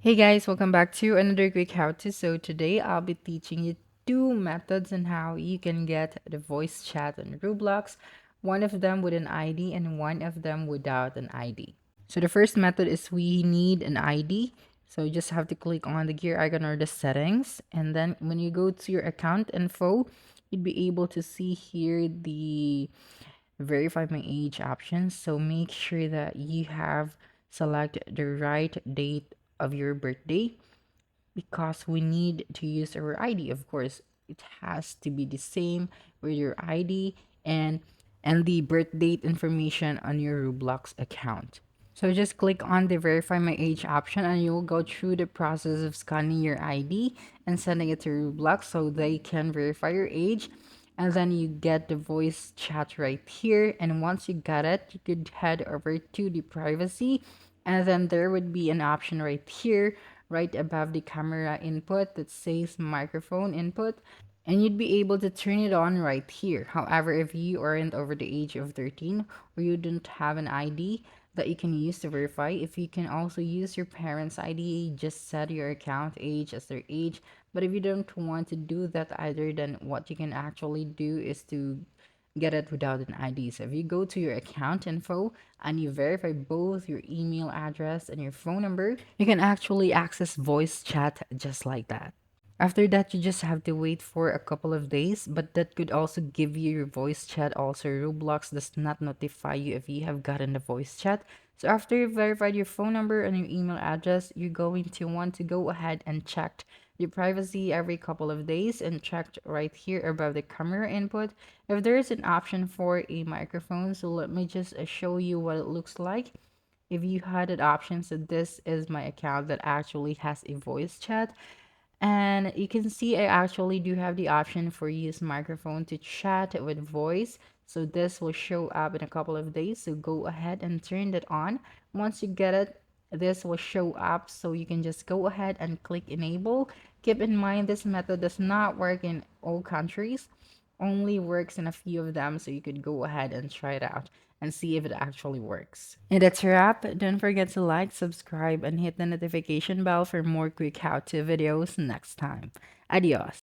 Hey guys, welcome back to another quick how to. So today I'll be teaching you two methods on how you can get the voice chat on Roblox. One of them with an ID and one of them without an ID. So the first method is we need an ID. So you just have to click on the gear icon or the settings, and then when you go to your account info, you'd be able to see here the verify my age options. So make sure that you have select the right date of your birthday because we need to use our ID. Of course, it has to be the same with your ID and the birth date information on your Roblox account. So just click on the verify my age option and you'll go through the process of scanning your ID and sending it to Roblox so they can verify your age. And then you get the voice chat right here. And once you got it, you could head over to the privacy. And then there would be an option right here, right above the camera input that says microphone input, and you'd be able to turn it on right here. However, if you aren't over the age of 13 or you don't have an ID that you can use to verify, if you can also use your parents' ID, just set your account age as their age. But if you don't want to do that either, then what you can actually do is to get it without an ID. So if you go to your account info and you verify both your email address and your phone number, you can actually access voice chat just like that. After that, you just have to wait for a couple of days, but that could also give you your voice chat. Also, Roblox does not notify you if you have gotten the voice chat. So after you've verified your phone number and your email address, you're going to want to go ahead and check your privacy every couple of days and check right here above the camera input if there is an option for a microphone. So let me just show you what it looks like. If you had an option, so this is my account that actually has a voice chat, and you can see I actually do have the option for use microphone to chat with voice. So this will show up in a couple of days. So go ahead and turn that on. Once you get it, this will show up. So you can just go ahead and click enable. Keep in mind this method does not work in all countries, only works in a few of them. So you could go ahead and try it out and see if it actually works. And that's a wrap. Don't forget to like, subscribe, and hit the notification bell for more quick how-to videos next time. Adios.